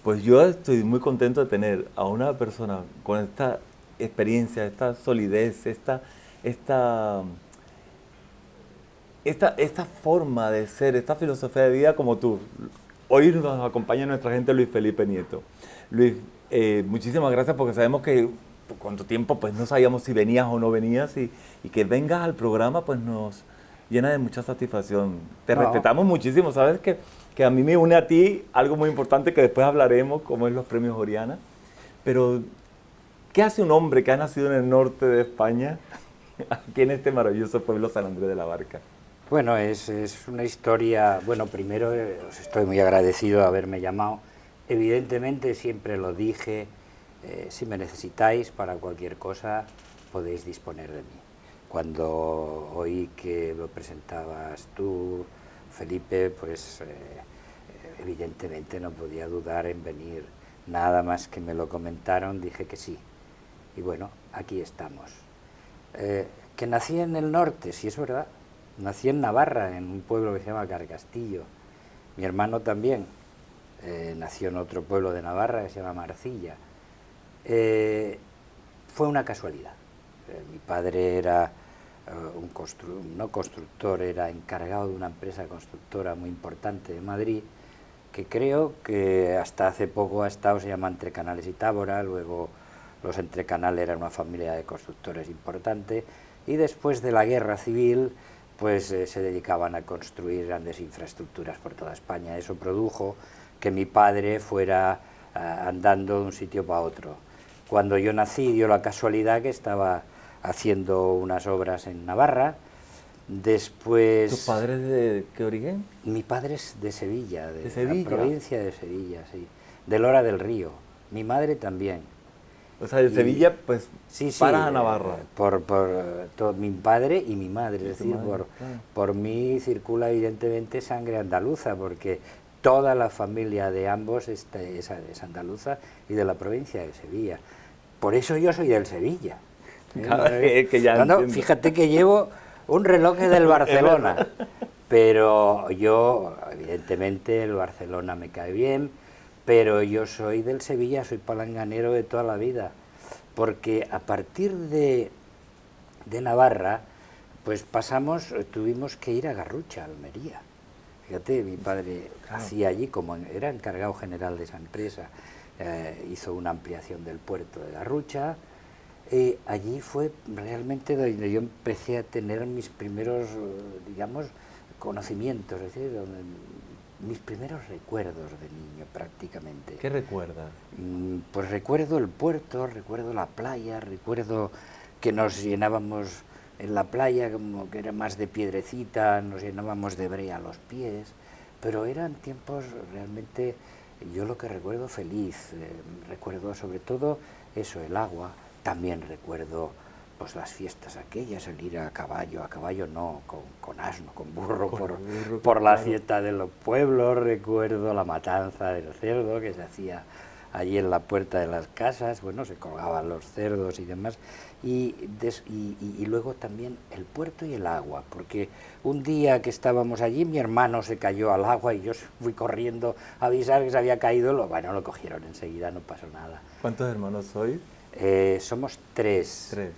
Pues yo estoy muy contento de tener a una persona con esta experiencia, esta solidez, esta, esta forma de ser, esta filosofía de vida como tú. Hoy nos acompaña nuestra gente Luis Felipe Nieto. Luis, muchísimas gracias porque sabemos que por cuánto tiempo pues no sabíamos si venías o no venías y que vengas al programa pues nos llena de mucha satisfacción. Te No, respetamos muchísimo, sabes que a mí me une a ti algo muy importante que después hablaremos, como es los premios Oriana. Pero, ¿qué hace un hombre que ha nacido en el norte de España aquí en este maravilloso pueblo San Andrés de la Barca? bueno, es una historia, bueno, primero os estoy muy agradecido de haberme llamado. Evidentemente siempre lo dije, si me necesitáis para cualquier cosa podéis disponer de mí. Cuando oí que lo presentabas tú, Felipe, pues evidentemente no podía dudar en venir. Nada más que me lo comentaron, dije que sí. Y bueno, aquí estamos. Que nací en el norte, sí es verdad. Nací en Navarra, en un pueblo que se llama Carcastillo. Mi hermano también nació en otro pueblo de Navarra que se llama Marcilla. Fue una casualidad. Mi padre era no constructor, era encargado de una empresa constructora muy importante de Madrid, que creo que hasta hace poco ha estado, se llama Entrecanales y Tábora, luego los Entrecanales eran una familia de constructores importante, y después de la guerra civil pues se dedicaban a construir grandes infraestructuras por toda España. Eso produjo que mi padre fuera andando de un sitio para otro. Cuando yo nací dio la casualidad que estaba haciendo unas obras en Navarra. Después... ¿Tu padre es de qué origen? Mi padre es de Sevilla, ¿De la Sevilla? provincia de Sevilla, sí, de Lora del Río. Mi madre también. O sea, de Y, Sevilla, pues, sí, sí, paras a Navarra. mi padre y mi madre, es decir, Madre, claro. por mí circula evidentemente sangre andaluza, porque toda la familia de ambos es andaluza y de la provincia de Sevilla. Por eso yo soy del Sevilla. Que ya No, entiendo. fíjate que llevo un reloj del Barcelona, pero yo, evidentemente, el Barcelona me cae bien, pero yo soy del Sevilla, soy palanganero de toda la vida, porque a partir de Navarra, pues tuvimos que ir a Garrucha, Almería. Fíjate, mi padre hacía allí, como era encargado general de esa empresa, hizo una ampliación del puerto de Garrucha. Allí fue realmente donde yo empecé a tener mis primeros, digamos, conocimientos, es decir, mis primeros recuerdos de niño prácticamente. ¿Qué recuerdas? Pues recuerdo el puerto, recuerdo la playa, recuerdo que nos llenábamos en la playa, como que era más de piedrecita, nos llenábamos de brea a los pies, pero eran tiempos realmente, yo lo que recuerdo feliz, recuerdo sobre todo eso, el agua. También recuerdo pues las fiestas aquellas, el ir a caballo no, con asno, con burro, por la fiesta de los pueblos. Recuerdo la matanza del cerdo que se hacía allí en la puerta de las casas, bueno, se colgaban los cerdos y demás, y luego también el puerto y el agua, porque un día que estábamos allí mi hermano se cayó al agua y yo fui corriendo a avisar que se había caído, bueno, lo cogieron enseguida, no pasó nada. ¿Cuántos hermanos sois? Somos tres. Tres.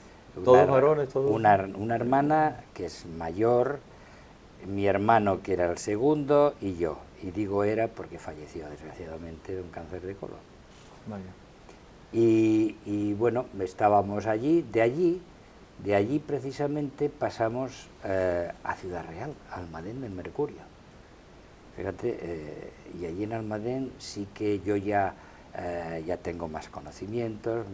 ¿Todos varones? Todos. Una hermana que es mayor, mi hermano que era el segundo y yo. Y digo era porque falleció desgraciadamente de un cáncer de colon. Vaya. Y bueno, estábamos allí, de allí precisamente pasamos a Ciudad Real, a Almadén del Mercurio. Fíjate, y allí en Almadén sí que yo ya tengo más conocimientos.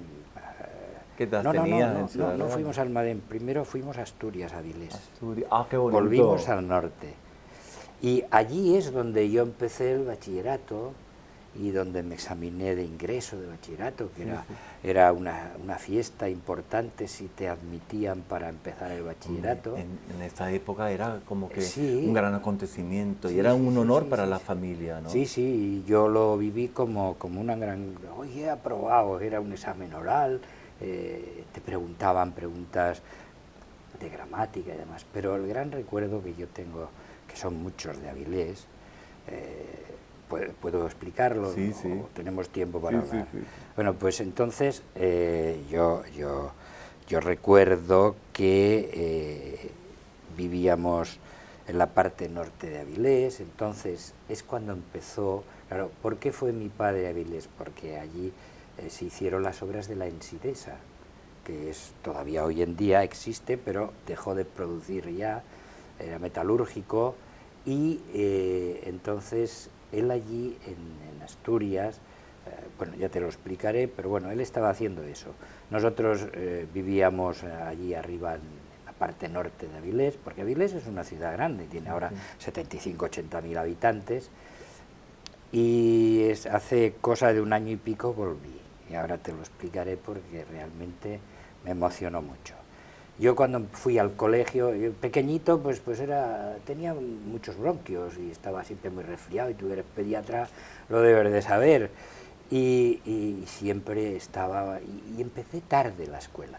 ¿Qué edad tenías en Ciudad No Real? fuimos a Almadén, primero fuimos a Asturias, a Avilés. Ah, qué bonito. Volvimos al norte. Y allí es donde yo empecé el bachillerato y donde me examiné de ingreso de bachillerato, que era una fiesta importante si te admitían para empezar el bachillerato. En esta época era como que Sí. un gran acontecimiento y era un honor para la familia, ¿no? Sí, sí, y yo lo viví como una gran... Oye, he aprobado, era un examen oral, te preguntaban preguntas de gramática y demás, pero el gran recuerdo que yo tengo, que son muchos de Avilés, ¿Puedo explicarlo? Sí, sí. ¿O tenemos tiempo para Sí, hablar? sí, sí. Bueno, pues entonces yo recuerdo que vivíamos en la parte norte de Avilés, entonces es cuando empezó. Claro, ¿por qué fue mi padre a Avilés? Porque allí se hicieron las obras de la Ensidesa, que todavía hoy en día existe, pero dejó de producir ya, era metalúrgico, y entonces él allí en Asturias, bueno, ya te lo explicaré, pero bueno, él estaba haciendo eso. Nosotros vivíamos allí arriba en la parte norte de Avilés, porque Avilés es una ciudad grande, tiene ahora 75-80.000 habitantes, y hace cosa de un año y pico volví, y ahora te lo explicaré porque realmente me emocionó mucho. Yo cuando fui al colegio, pequeñito, pues tenía muchos bronquios y estaba siempre muy resfriado, y tú eres pediatra, lo debes de saber. Y siempre estaba, y empecé tarde la escuela.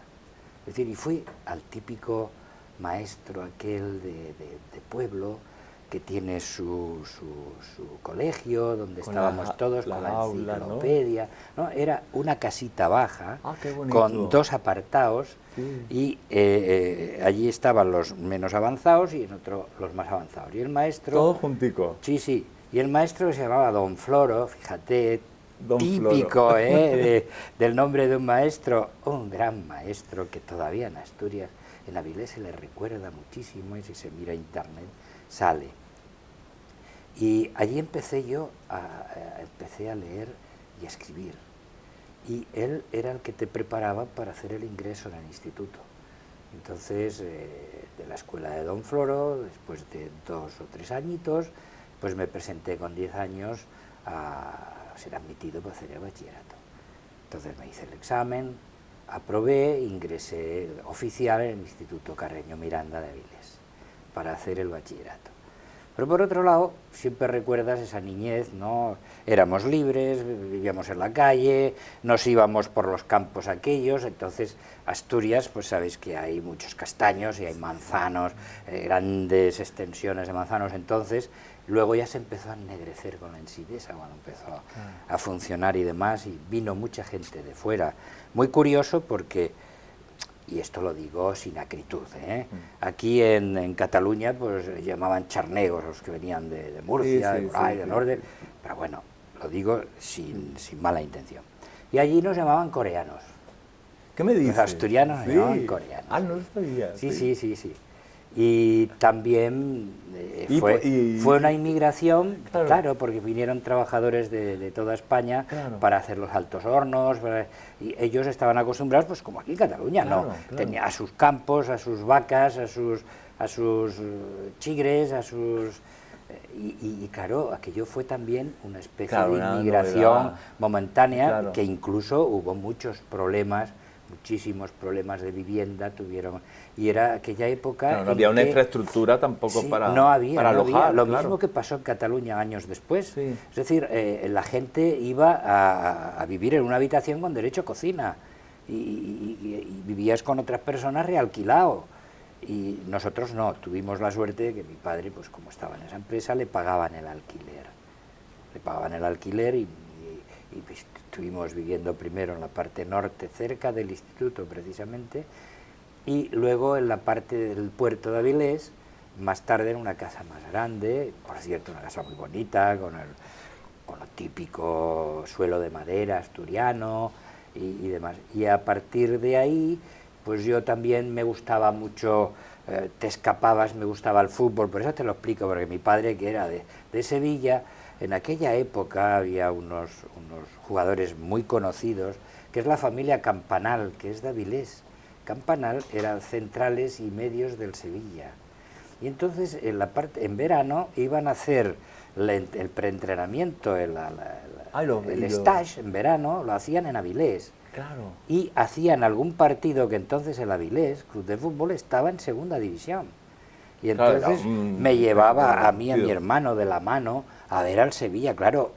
Es decir, y fui al típico maestro aquel de pueblo, que tiene su colegio, donde estábamos todos, con la enciclopedia, ¿no? Era una casita baja, con 2 apartados, sí. Y allí estaban los menos avanzados y en otro los más avanzados. Y el maestro... Todo juntico. Sí, sí. Y el maestro se llamaba Don Floro, fíjate, Don típico Floro. Del nombre de un maestro, un gran maestro que todavía en Asturias, en Avilés se le recuerda muchísimo, y si se mira internet sale. Y allí empecé yo empecé a leer y a escribir, y él era el que te preparaba para hacer el ingreso en el instituto. Entonces, de la escuela de Don Floro, después de 2 o 3 añitos, pues me presenté con 10 años a ser admitido para hacer el bachillerato. Entonces me hice el examen, aprobé, ingresé oficial en el Instituto Carreño Miranda de Avilés para hacer el bachillerato. Pero por otro lado, siempre recuerdas esa niñez, ¿no? Éramos libres, vivíamos en la calle, nos íbamos por los campos aquellos. Entonces, Asturias, pues sabéis que hay muchos castaños y hay manzanos, grandes extensiones de manzanos. Entonces, luego ya se empezó a ennegrecer con la Ensidesa, cuando empezó a funcionar y demás, y vino mucha gente de fuera. Muy curioso porque... y esto lo digo sin acritud, aquí en Cataluña pues llamaban charnegos los que venían de Murcia, de por ahí, del norte, pero bueno, lo digo sin mala intención. Y allí nos llamaban coreanos. ¿Qué me dices? Los asturianos nos llamaban coreanos. Ah, no lo sabía. Sí. Y también fue una inmigración, claro, porque vinieron trabajadores de toda España para hacer los altos hornos, y ellos estaban acostumbrados, pues como aquí en Cataluña, tenía a sus campos, a sus vacas, a sus chigres, a sus... Y claro, aquello fue también una especie de inmigración momentánea, que incluso hubo muchos problemas, muchísimos problemas de vivienda tuvieron, y era aquella época... no había una infraestructura tampoco para alojar. Lo mismo que pasó en Cataluña años después. Es decir, la gente iba a vivir en una habitación con derecho a cocina, y vivías con otras personas realquilado. Y nosotros no, tuvimos la suerte de que mi padre, pues como estaba en esa empresa, le pagaban el alquiler. Y pues, estuvimos viviendo primero en la parte norte, cerca del instituto precisamente, y luego en la parte del puerto de Avilés, más tarde en una casa más grande, por cierto, una casa muy bonita, con lo típico suelo de madera asturiano y demás. Y a partir de ahí, pues yo también me gustaba mucho, te escapabas, me gustaba el fútbol, por eso te lo explico, porque mi padre, que era de Sevilla, en aquella época había unos jugadores muy conocidos, que es la familia Campanal, que es de Avilés. Campanal eran centrales y medios del Sevilla. Y entonces en verano iban a hacer el preentrenamiento, el stage en verano, lo hacían en Avilés. Claro. Y hacían algún partido que entonces el Avilés, club de fútbol, estaba en segunda división. Y entonces me llevaba a mí, a mi hermano de la mano, a ver al Sevilla. Claro,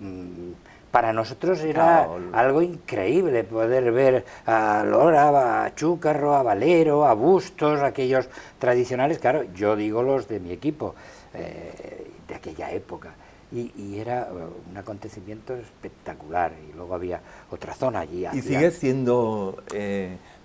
para nosotros era algo increíble poder ver a Lora, a Chúcarro, a Valero, a Bustos, aquellos tradicionales, claro, yo digo los de mi equipo, de aquella época. y era un acontecimiento espectacular. Y luego había otra zona allí. ¿Y sigues siendo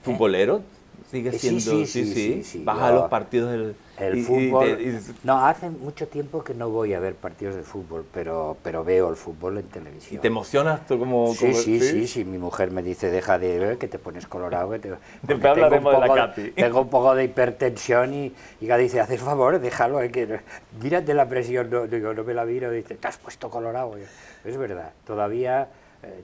futbolero? ¿Sigues siendo? Sí. ¿Vas a los partidos del...? El fútbol... No, hace mucho tiempo que no voy a ver partidos de fútbol, pero veo el fútbol en televisión. ¿Y te emocionas tú como...? Sí, mi mujer me dice, deja de ver, que te pones colorado, que Después hablaremos de la Katy. Tengo un poco de hipertensión y ella dice, haz el favor, déjalo, que mírate la presión, no, digo, no me la miro, dice, te has puesto colorado. Es verdad, todavía...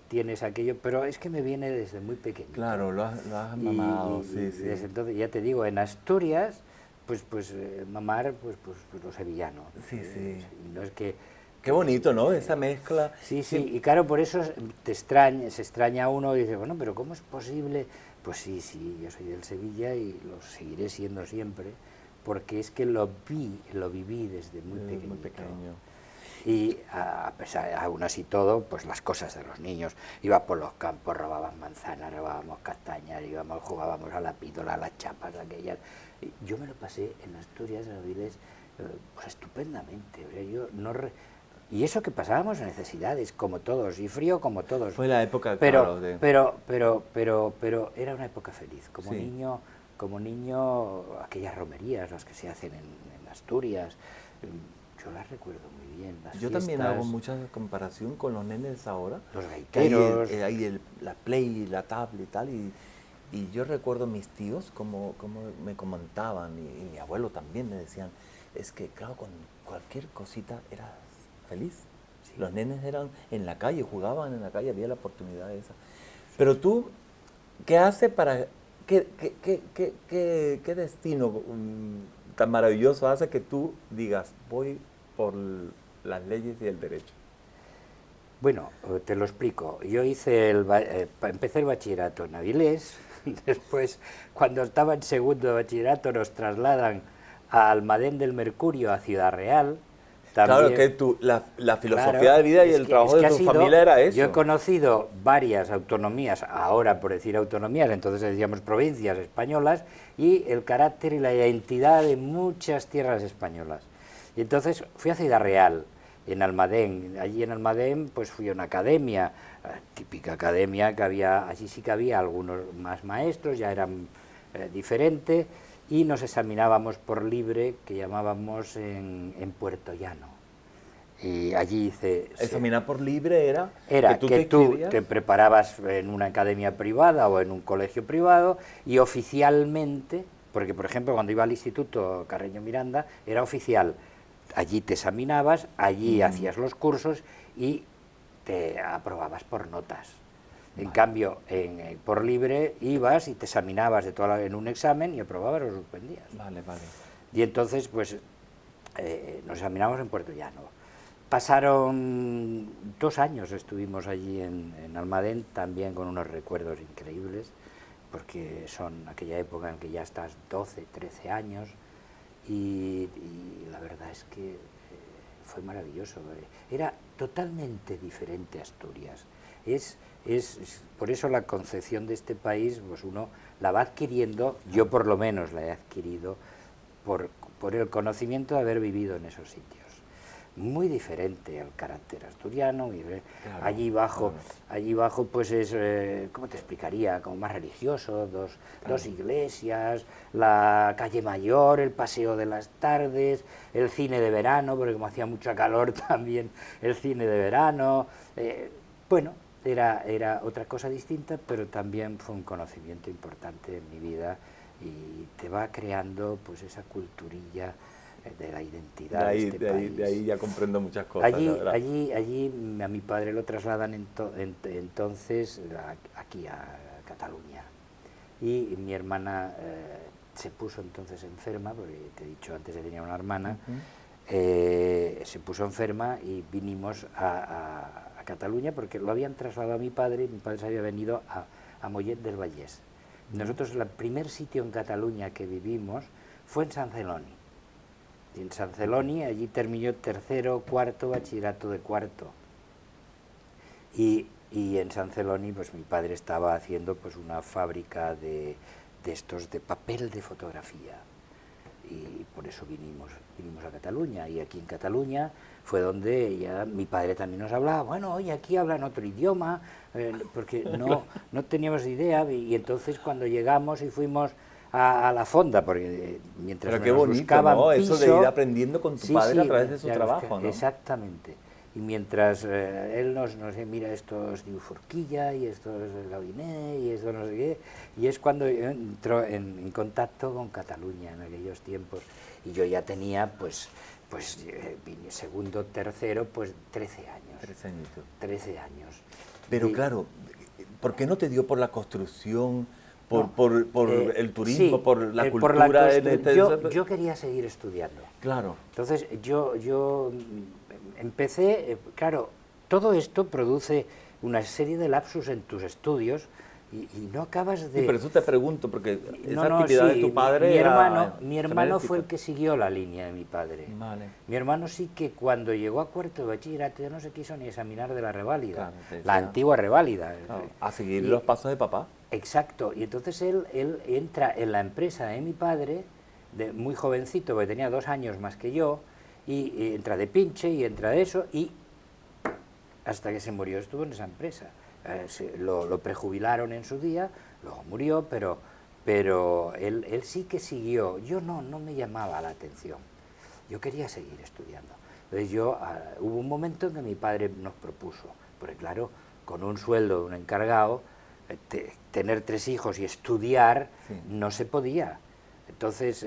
tienes aquello, pero es que me viene desde muy pequeño. Claro, lo has mamado, sí. Desde entonces, ya te digo, en Asturias, pues mamar, pues lo sevillano. Sí. Y no es que... Qué bonito, ¿no? Esa mezcla. Sí, y claro, por eso se extraña uno y dice, bueno, pero ¿cómo es posible? Pues sí, yo soy del Sevilla y lo seguiré siendo siempre, porque es que lo viví desde muy pequeño. Y aún así todo, pues las cosas de los niños. Iba por los campos, robábamos manzanas, robábamos castañas, jugábamos a la pítola, a las chapas aquellas. Y yo me lo pasé en Asturias, en Avilés, pues estupendamente. O sea, y eso que pasábamos necesidades, como todos, y frío como todos. Fue la época, pero era una época feliz. Como niño, aquellas romerías, las que se hacen en Asturias, yo las recuerdo muy bien. Yo también hago mucha comparación con los nenes ahora. Los gaiteros. Hay la Play, la tablet y tal. Y yo recuerdo mis tíos como me comentaban, y mi abuelo también me decían, es que claro, con cualquier cosita eras feliz. Sí. Los nenes eran en la calle, jugaban en la calle, había la oportunidad esa. Pero tú, ¿qué hace para... ¿Qué destino tan maravilloso hace que tú digas, voy por las leyes y el derecho? Bueno, te lo explico. Yo empecé el bachillerato en Avilés, después, cuando estaba en segundo de bachillerato, nos trasladan a Almadén del Mercurio, a Ciudad Real. También, claro, que la filosofía de vida y el trabajo de tu familia era eso. Yo he conocido varias autonomías, ahora por decir autonomías, entonces decíamos provincias españolas, y el carácter y la identidad de muchas tierras españolas. Y entonces fui a Ciudad Real, en Almadén. Allí en Almadén pues fui a una academia, típica academia, que había, allí sí que había algunos más maestros, ya eran diferentes, y nos examinábamos por libre, que llamábamos en Puerto Llano. Y allí hice... ¿Examinar por libre era que tú te preparabas en una academia privada o en un colegio privado, y oficialmente, porque por ejemplo cuando iba al Instituto Carreño Miranda, era oficial. Allí te examinabas, allí hacías los cursos y te aprobabas por notas. En cambio, por libre ibas y te examinabas en un examen y aprobabas o suspendías. Vale. Y entonces, pues, nos examinamos en Puerto Llano. Pasaron 2 años, estuvimos allí en Almadén, también con unos recuerdos increíbles, porque son aquella época en que ya estás 12, 13 años, y la verdad es que fue maravilloso. Era totalmente diferente a Asturias. Por eso la concepción de este país, pues uno la va adquiriendo, yo por lo menos la he adquirido por el conocimiento de haber vivido en esos sitios. Muy diferente al carácter asturiano. Claro, allí bajo pues es, ¿cómo te explicaría? Como más religioso, dos iglesias, la calle mayor, el paseo de las tardes, el cine de verano, porque como hacía mucho calor también el cine de verano. Bueno, era otra cosa distinta, pero también fue un conocimiento importante en mi vida y te va creando pues esa culturilla de la identidad de este país. De ahí ya comprendo muchas cosas. Allí a mi padre lo trasladan entonces aquí a Cataluña, y mi hermana se puso entonces enferma, porque te he dicho antes que tenía una hermana. Se puso enferma y vinimos a Cataluña porque lo habían trasladado a mi padre, y mi padre se había venido a Mollet del Vallès. Nosotros el primer sitio en Cataluña que vivimos fue en Sant Celoni. Y en Sant Celoni allí terminó tercero, cuarto, bachillerato de cuarto. Y en Sant Celoni pues mi padre estaba haciendo pues una fábrica de papel de fotografía. y por eso vinimos a Cataluña, y aquí en Cataluña fue donde ya mi padre también nos hablaba, bueno, oye, aquí hablan otro idioma, porque no teníamos idea, y entonces cuando llegamos y fuimos a la fonda, porque mientras Pero qué nos bonito, buscaban ¿no? piso, Eso de ir aprendiendo con tu padre a través de su ya trabajo, ¿no? Exactamente. Y mientras él nos dice, mira, esto es de Forquilla, y esto es de Gabiné, y esto no sé qué, y es cuando yo entro en contacto con Cataluña en aquellos tiempos, y yo ya tenía, pues segundo, tercero, pues 13 años. 13 añitos. 13 años. Pero claro, ¿por qué no te dio por la construcción, por el turismo, sí, por la cultura? Yo quería seguir estudiando. Claro. Entonces yo empecé, claro, todo esto produce una serie de lapsus en tus estudios y no acabas de... Sí, pero eso te pregunto, porque esa actividad de tu padre... Mi hermano fue el que siguió la línea de mi padre. Vale. Mi hermano sí que cuando llegó a cuarto de bachillerato ya no se quiso ni examinar de la reválida, Claro, la antigua reválida. Claro, a seguir los pasos de papá. Exacto, y entonces él entra en la empresa de mi padre, muy jovencito, porque tenía 2 años más que yo, y entra de pinche y entra de eso, y hasta que se murió estuvo en esa empresa. Lo prejubilaron en su día, luego murió, pero él sí que siguió. Yo no me llamaba la atención, yo quería seguir estudiando. Entonces hubo un momento en que mi padre nos propuso, porque claro, con un sueldo de un encargado, tener 3 hijos y estudiar, sí, no se podía. Entonces,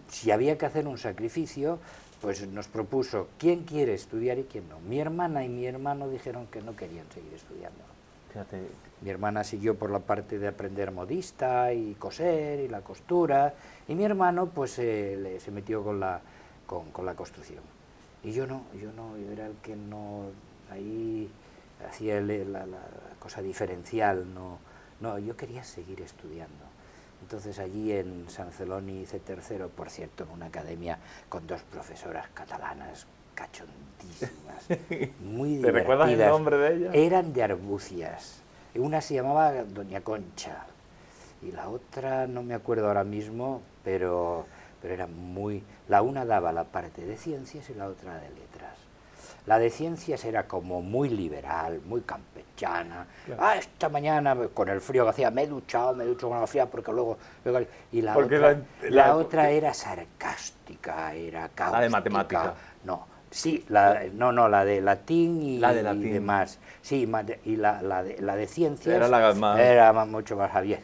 si había que hacer un sacrificio, pues nos propuso quién quiere estudiar y quién no. Mi hermana y mi hermano dijeron que no querían seguir estudiando. Fíjate. Mi hermana siguió por la parte de aprender modista y coser y la costura, y mi hermano pues se metió con la construcción. Y yo era el que no, ahí hacía la cosa diferencial, yo quería seguir estudiando. Entonces allí en San Celoni hice tercero, por cierto, en una academia con 2 profesoras catalanas cachondísimas, muy divertidas. ¿Te recuerdas el nombre de ellas? Eran de Arbucias. Una se llamaba Doña Concha y la otra no me acuerdo ahora mismo, pero era muy... La una daba la parte de ciencias y la otra de letras. La de ciencias era como muy liberal, muy campechana. Claro. Esta mañana con el frío que hacía me he duchado con agua fría porque luego... Y la otra era sarcástica, era cáustica. La de matemática. No, sí, la de latín y demás. Sí, y la de ciencias era mucho más Javier.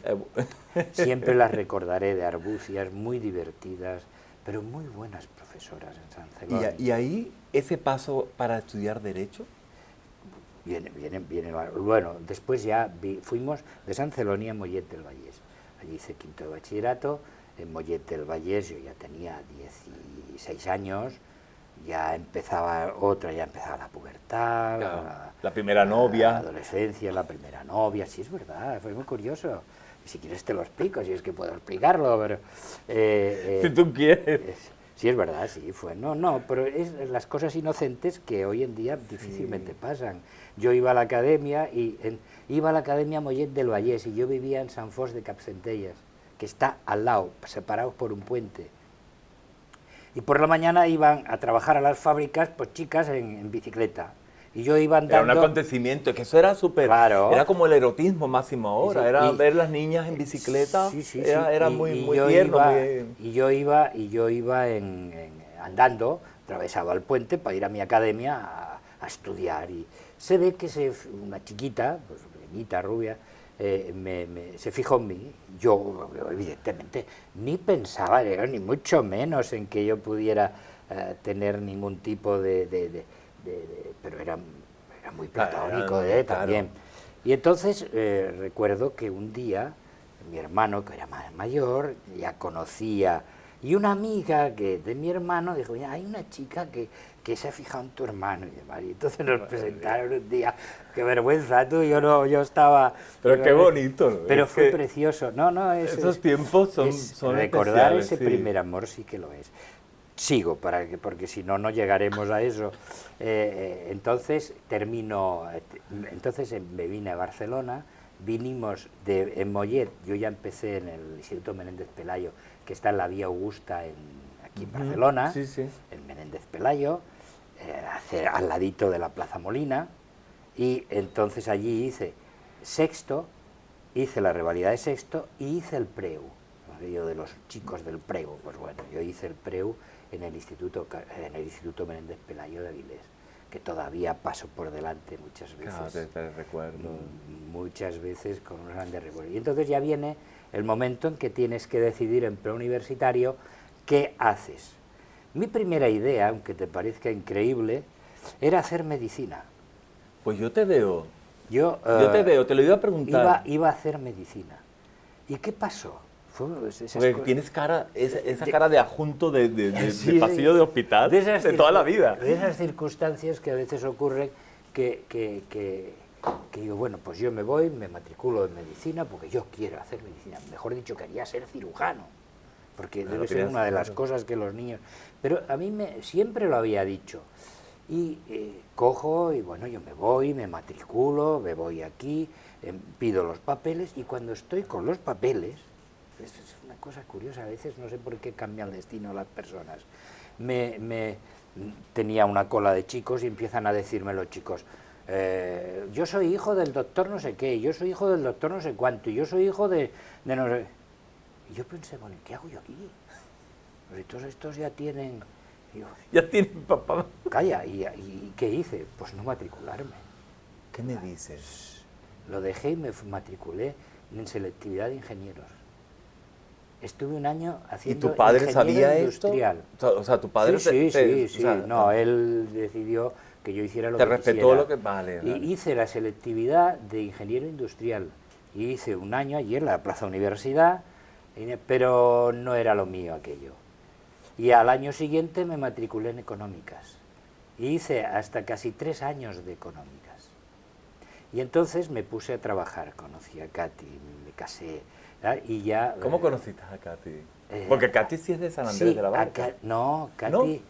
Siempre las recordaré, de Arbucias, muy divertidas, pero muy buenas profesoras en San Celoni. ¿Y ahí ese paso para estudiar Derecho? Viene. Bueno, después ya fuimos de San Celoni a Mollet del Vallès. Allí hice quinto de bachillerato. En Mollet del Vallès yo ya tenía 16 años, ya empezaba la pubertad, claro, la primera novia. La adolescencia, la primera novia, sí, es verdad, fue muy curioso. Si quieres te lo explico, si es que puedo explicarlo, pero... si tú quieres. Sí, es verdad, sí, fue. Pero es las cosas inocentes que hoy en día difícilmente pasan. Yo iba a la academia Mollet del Vallès, y yo vivía en Sant Fost de Campsentelles, que está al lado, separados por un puente. Y por la mañana iban a trabajar a las fábricas, pues chicas en bicicleta. Y yo iba andando... Era un acontecimiento, que eso era súper... Claro. Era como el erotismo máximo ahora, sí, era ver las niñas en bicicleta, era muy tierno. Y yo iba andando, atravesaba el puente para ir a mi academia a estudiar. Y se ve que una chiquita, pues pequeñita, rubia, se fijó en mí. Yo, evidentemente, ni pensaba, ni mucho menos en que yo pudiera tener ningún tipo pero era muy platónico, también. Claro. Y entonces recuerdo que un día mi hermano, que era más mayor, ya conocía, y una amiga de mi hermano dijo, hay una chica que se ha fijado en tu hermano y demás. Y entonces nos presentaron un día, qué vergüenza, tú, yo estaba... Pero qué bonito, ¿no? Pero fue precioso. Esos tiempos son recordar ese primer amor sí que lo es. Sigo, porque si no llegaremos a eso. Entonces me vine a Barcelona, vinimos en Mollet, yo ya empecé en el Instituto Menéndez Pelayo, que está en la Vía Augusta aquí en Barcelona, Sí, sí. en Menéndez Pelayo, al ladito de la Plaza Molina, y entonces allí hice sexto, hice la revalida de sexto y hice el preu. Yo de los chicos del preu, pues bueno, yo hice el preu en el Instituto Menéndez Pelayo de Avilés, que todavía paso por delante muchas veces. Claro, te recuerdo. Muchas veces con unos grandes recuerdos. Y entonces ya viene el momento en que tienes que decidir en preuniversitario qué haces. Mi primera idea, aunque te parezca increíble, era hacer medicina. Pues yo te veo. Yo te veo, te lo iba a preguntar. Iba a hacer medicina. ¿Y qué pasó? Porque tienes cara, esa cara de adjunto de Sí, pasillo de hospital de toda la vida. De esas circunstancias que a veces ocurren que digo, bueno, pues yo me voy, me matriculo en medicina porque yo quiero hacer medicina. Mejor dicho, quería ser cirujano, porque Claro, debe ser una de las cosas que los niños... Pero a mí siempre lo había dicho. Y cojo y bueno, yo me voy, me matriculo, me voy aquí, pido los papeles y cuando estoy con los papeles, es una cosa curiosa, a veces no sé por qué cambia el destino de las personas. Tenía una cola de chicos y empiezan a decirme los chicos, yo soy hijo del doctor no sé qué, yo soy hijo del doctor no sé cuánto, y yo soy hijo de no sé... Y yo pensé, bueno, ¿qué hago yo aquí? Pues todos estos ya tienen... Digo, ya tienen papá. Calla, ¿y qué hice? Pues no matricularme. ¿Qué me dices? Lo dejé y me matriculé en selectividad de ingenieros. Estuve un año haciendo ¿Y tu padre sabía industrial. esto? O sea, tu padre... Sí. O sea, no, no, él decidió que yo hiciera lo que te quisiera. respetó lo que... Vale. Y hice la selectividad de ingeniero industrial. Y hice un año allí en la Plaza Universidad, pero no era lo mío aquello. Y al año siguiente me matriculé en económicas. Y hice hasta casi 3 años de económicas. Y entonces me puse a trabajar, conocí a Katy, me casé, ¿verdad? Y ya... ¿Cómo conociste a Katy? Porque Katy sí es de San Andrés de la Barca. No, Katy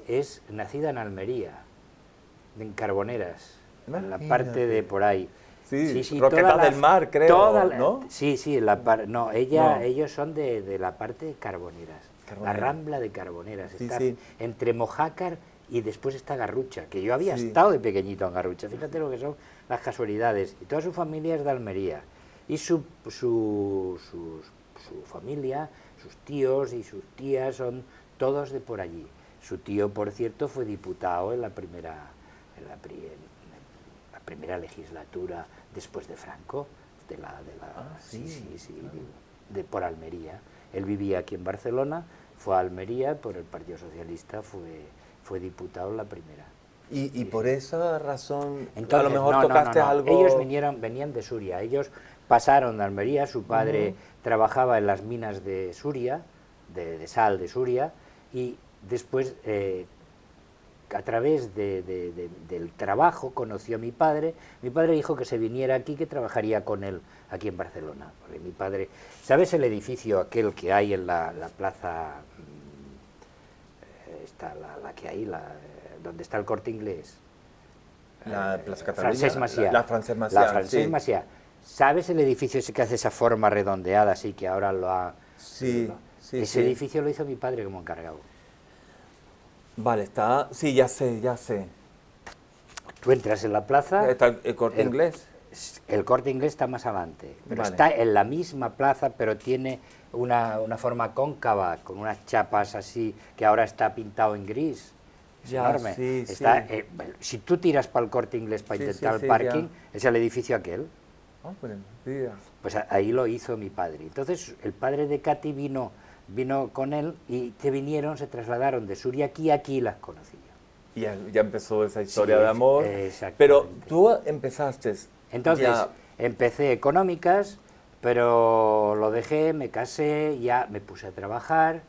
es nacida en Almería, en Carboneras, en la parte de por ahí. Sí, Roquetas del Mar, creo, ¿no? Sí, ellos son de la parte de Carboneras. La Rambla de Carboneras, está entre Mojácar y después está Garrucha, que yo había estado de pequeñito en Garrucha, fíjate lo que son las casualidades, y toda su familia es de Almería, y su familia, sus tíos y sus tías son todos de por allí. Su tío, por cierto, fue diputado en la primera legislatura después de Franco, por Almería. Él vivía aquí en Barcelona, fue a Almería, por el Partido Socialista fue diputado en la primera. Y por esa razón, entonces, a lo mejor no, tocaste algo... Ellos venían de Suria, ellos pasaron de Almería, su padre trabajaba en las minas de Suria, de sal de Suria, y después, a través del trabajo, conoció a mi padre dijo que se viniera aquí, que trabajaría con él aquí en Barcelona, porque mi padre... ¿Sabes el edificio aquel que hay en la plaza, la que hay, donde está el Corte Inglés? La Plaza Cataluña. Francesc Macià. La Francesc Macià. La Francesc Macià. ¿Sabes el edificio ese que hace esa forma redondeada, así que ahora lo ha... Ese edificio lo hizo mi padre como encargado. Vale, está... Sí, ya sé. Tú entras en la plaza... ¿Está el Corte Inglés? El Corte Inglés está más adelante, pero está en la misma plaza, pero tiene una forma cóncava, con unas chapas así, que ahora está pintado en gris. Es enorme. Si tú tiras para el Corte Inglés para intentar el parking, es el edificio aquel. Pues ahí lo hizo mi padre. Entonces el padre de Katy vino con él y se trasladaron de Suria aquí las conocí yo. Y ya empezó esa historia de amor. Pero tú empezaste... Entonces empecé económicas, pero lo dejé, me casé, ya me puse a trabajar.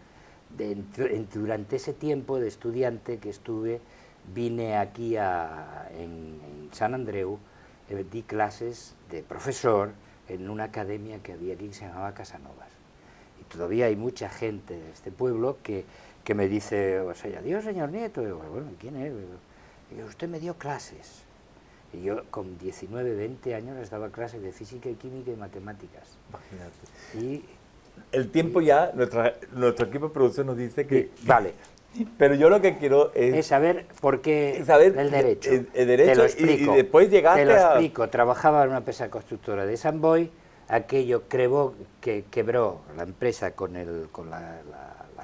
Durante ese tiempo de estudiante que estuve, vine aquí en Sant Andreu, di clases de profesor en una academia que había aquí que se llamaba Casanovas. Y todavía hay mucha gente de este pueblo que me dice, o sea, adiós, señor Nieto. Y digo, bueno, ¿quién es? Y digo, usted me dio clases. Y yo con 19, 20 años les daba clases de física y química y matemáticas. Imagínate. Y, El tiempo ya, nuestro equipo de producción nos dice que... vale. Pero yo lo que quiero Es saber por qué saber el derecho. el derecho Te lo y explico. después llegaste Te lo a... explico. Trabajaba en una empresa constructora de San Boy. Aquello quebró la empresa con la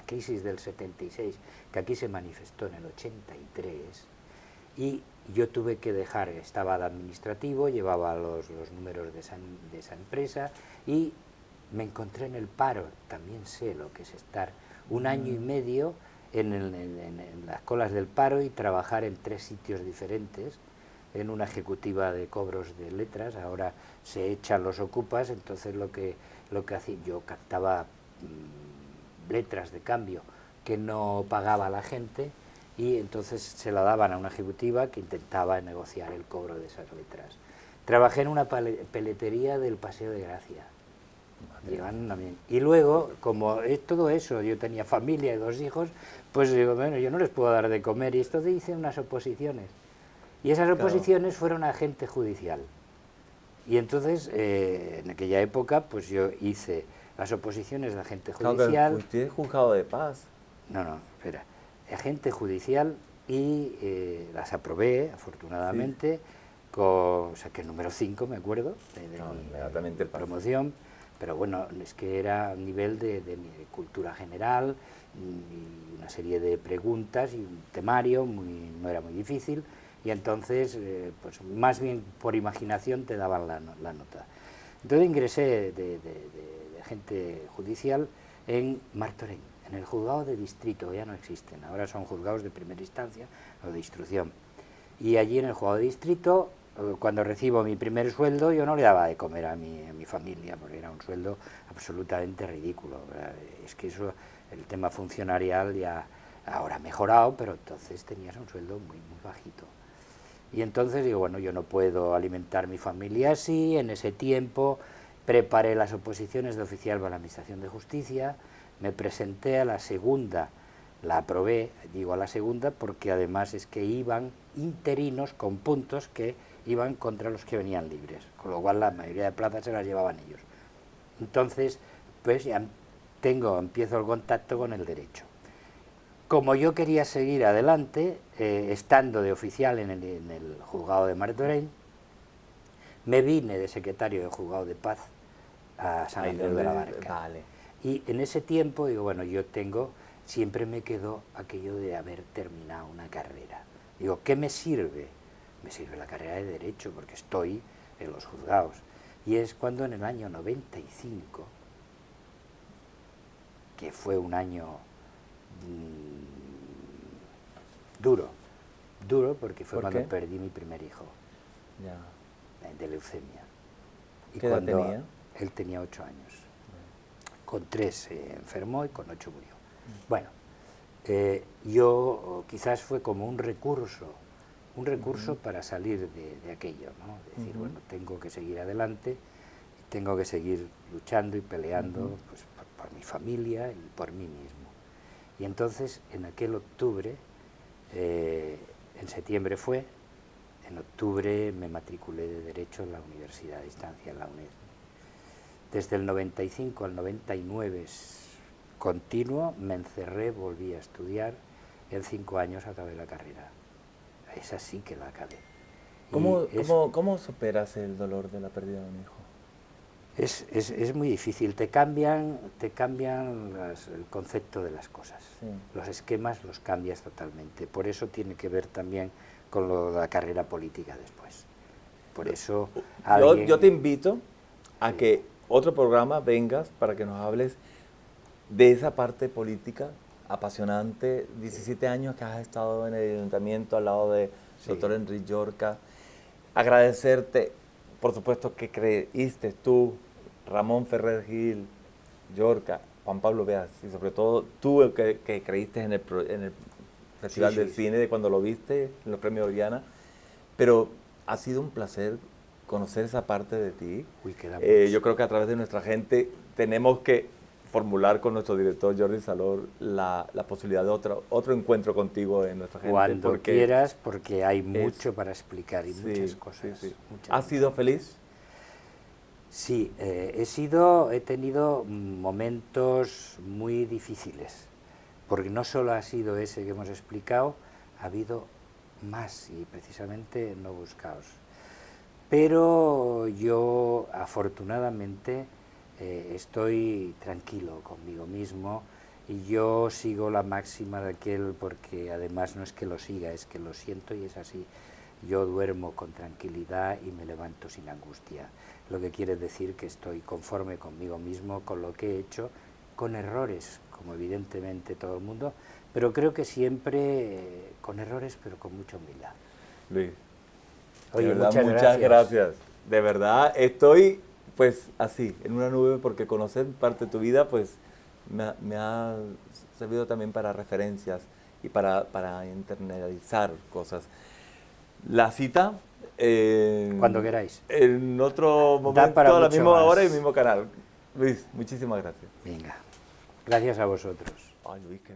crisis del 76, que aquí se manifestó en el 83. Y yo tuve que dejar, estaba de administrativo, llevaba los números de esa empresa y me encontré en el paro. También sé lo que es estar un año y medio en las colas del paro y trabajar en 3 sitios diferentes, en una ejecutiva de cobros de letras. Ahora se echan los ocupas, entonces lo que hacía, yo captaba letras de cambio que no pagaba la gente y entonces se la daban a una ejecutiva que intentaba negociar el cobro de esas letras. Trabajé en una peletería del Paseo de Gracia. Y luego, como es todo eso, yo tenía familia y 2 hijos, pues digo, bueno, yo no les puedo dar de comer, y esto hice unas oposiciones. Y esas oposiciones fueron a agente judicial. Y entonces, en aquella época, pues yo hice las oposiciones de agente judicial. Fuiste juzgado de paz. No, espera. Agente judicial y las aprobé, afortunadamente, o sea, que el número 5, me acuerdo, de mi promoción. Pero bueno, es que era a nivel de cultura general y una serie de preguntas y un temario, no era muy difícil, y entonces, pues más bien por imaginación te daban la nota. Entonces ingresé de agente judicial en Martorell, en el juzgado de distrito, ya no existen, ahora son juzgados de primera instancia o de instrucción. Y allí en el juzgado de distrito, cuando recibo mi primer sueldo, yo no le daba de comer a mi familia, porque era un sueldo absolutamente ridículo, ¿verdad? Es que eso, el tema funcionarial ya ahora ha mejorado, pero entonces tenías un sueldo muy bajito. Y entonces digo, bueno, yo no puedo alimentar mi familia así. En ese tiempo preparé las oposiciones de oficial para la Administración de Justicia, me presenté a la segunda, la aprobé, digo a la segunda, porque además es que iban interinos con puntos que iban contra los que venían libres, con lo cual la mayoría de plazas se las llevaban ellos. Entonces, pues ya empiezo el contacto con el derecho. Como yo quería seguir adelante, estando de oficial en el juzgado de Martorell, me vine de secretario del juzgado de paz a San Andreu de la Barca. Vale. Y en ese tiempo digo, bueno, siempre me quedó aquello de haber terminado una carrera. Digo, ¿qué me sirve? Me sirve la carrera de Derecho, porque estoy en los juzgados. Y es cuando en el año 95, que fue un año duro porque fue cuando perdí mi primer hijo, de leucemia. ¿Qué edad tenía? Él tenía 8 años. Con 3 se enfermó y con 8 murió. Bueno, yo quizás fue como un recurso para salir de aquello, ¿no? Decir, bueno, tengo que seguir adelante, tengo que seguir luchando y peleando pues, por mi familia y por mí mismo. Y entonces, en aquel octubre, en septiembre fue, en octubre me matriculé de Derecho en la Universidad de Distancia, en la UNED. Desde el 95 al 99 continuo, me encerré, volví a estudiar, en 5 años acabé la carrera. Esa sí que la acabé. ¿Cómo superas el dolor de la pérdida de un hijo? Es muy difícil, te cambian el concepto de las cosas, los esquemas los cambias totalmente, por eso tiene que ver también con la carrera política después. Por eso yo te invito a que otro programa vengas para que nos hables de esa parte política apasionante, 17 años que has estado en el ayuntamiento al lado de doctor Enrique Llorca. Agradecerte, por supuesto, que creíste tú, Ramón Ferrer Gil, Llorca, Juan Pablo Beas, y sobre todo tú que creíste en el Festival del Cine, de cuando lo viste en los premios Oriana. Pero ha sido un placer conocer esa parte de ti. Yo creo que a través de nuestra gente tenemos que formular con nuestro director Jordi Salor la posibilidad de otro encuentro contigo en Nuestra Gente. Cuando quieras, porque hay mucho para explicar y sí, muchas cosas. Sí, sí. Muchas, ¿Has sido feliz? Sí, he tenido momentos muy difíciles, porque no solo ha sido ese que hemos explicado, ha habido más y precisamente no buscados. Pero yo afortunadamente estoy tranquilo conmigo mismo y yo sigo la máxima de aquel, porque además no es que lo siga, es que lo siento y es así. Yo duermo con tranquilidad y me levanto sin angustia, lo que quiere decir que estoy conforme conmigo mismo, con lo que he hecho, con errores, como evidentemente todo el mundo, pero creo que siempre con errores, pero con mucha humildad. Luis, Oye, de verdad, muchas gracias. De verdad, estoy pues así, en una nube, porque conocer parte de tu vida pues me ha servido también para referencias y para internalizar cosas. La cita, Cuando queráis. en otro Da para momento, a la mucho misma hora y más. mismo canal. Luis, muchísimas gracias. Venga, gracias a vosotros. Ay, Luis, qué